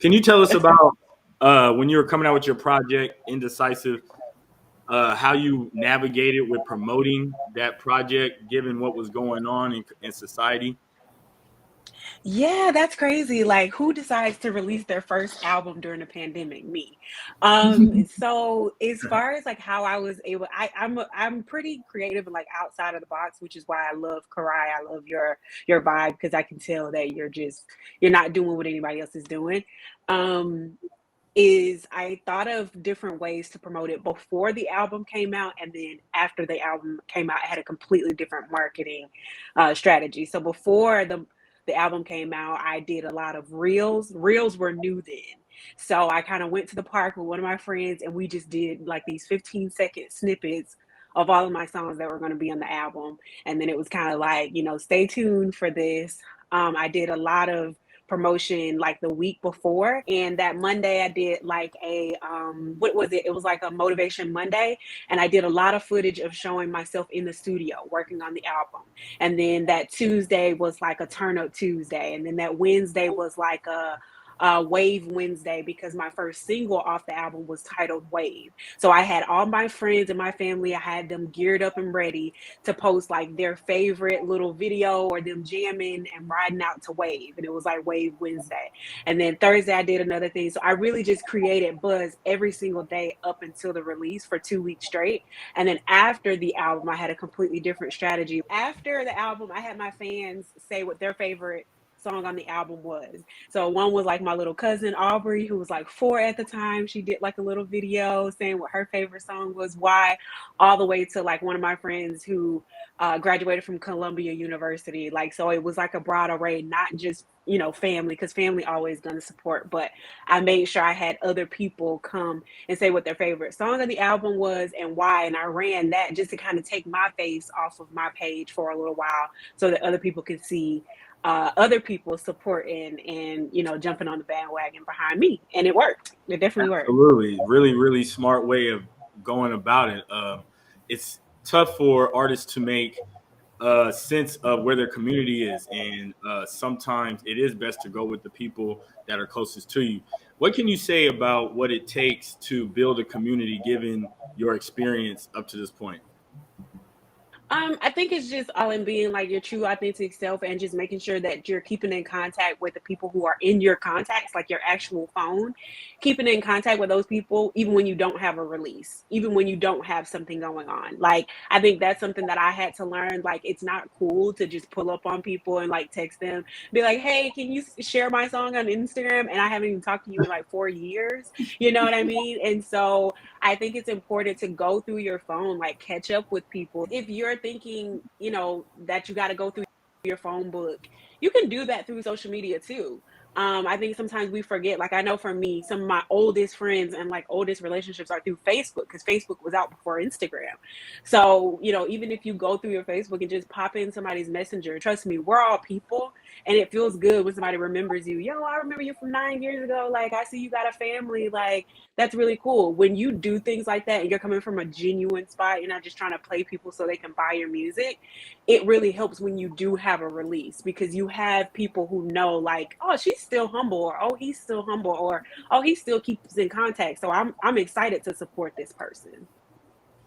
Can you tell us about when you were coming out with your project, Indecisive, how you navigated with promoting that project, given what was going on in society? Yeah, that's crazy. Like, who decides to release their first album during the pandemic? Me. So as far as like how I was able, I'm pretty creative and like outside of the box, which is why I love Karai. I love your vibe because I can tell that you're not doing what anybody else is doing. Um, is I thought of different ways to promote it before the album came out, and then after the album came out, I had a completely different marketing strategy. So before the album came out, I did a lot of reels. Reels were new then. So I kind of went to the park with one of my friends and we just did like these 15-second snippets of all of my songs that were going to be on the album. And then it was kind of like, stay tuned for this. I did a lot of promotion like the week before, and that Monday I did like a what was it, it was like a motivation Monday, and I did a lot of footage of showing myself in the studio working on the album. And then that Tuesday was like a turn up Tuesday, and then that Wednesday was like a Wave Wednesday, because my first single off the album was titled Wave. So I had all my friends and my family, I had them geared up and ready to post like their favorite little video or them jamming and riding out to Wave. And it was like Wave Wednesday. And then Thursday I did another thing. So I really just created buzz every single day up until the release for 2 weeks straight. And then after the album, I had a completely different strategy. After the album, I had my fans say what their favorite song on the album was. So one was like my little cousin Aubrey, who was like 4 at the time. She did like a little video saying what her favorite song was, why, all the way to like one of my friends who graduated from Columbia University. Like, so it was like a broad array, not just, family, because family always gonna support, but I made sure I had other people come and say what their favorite song of the album was and why. And I ran that just to kind of take my face off of my page for a little while so that other people could see other people supporting and jumping on the bandwagon behind me, and it worked. It definitely worked. Absolutely, really, really smart way of going about it. It's tough for artists to make sense of where their community is, and sometimes it is best to go with the people that are closest to you. What can you say about what it takes to build a community, given your experience up to this point? I think it's just all in being like your true authentic self and just making sure that you're keeping in contact with the people who are in your contacts, like your actual phone, keeping in contact with those people, even when you don't have a release, even when you don't have something going on. Like, I think that's something that I had to learn. Like, it's not cool to just pull up on people and like text them, be like, hey, can you share my song on Instagram? And I haven't even talked to you in like 4 years. You know what I mean? And so I think it's important to go through your phone, like catch up with people. If you're thinking, that you got to go through your phone book, you can do that through social media too. I think sometimes we forget, like I know for me, some of my oldest friends and like oldest relationships are through Facebook, because Facebook was out before Instagram. So, even if you go through your Facebook and just pop in somebody's messenger, trust me, we're all people, and it feels good when somebody remembers you. Yo, I remember you from 9 years ago. Like, I see you got a family. Like, that's really cool. When you do things like that and you're coming from a genuine spot, you're not just trying to play people so they can buy your music. It really helps when you do have a release, because you have people who know, like, oh, she's still humble, or oh, he's still humble, or oh, he still keeps in contact. So I'm excited to support this person.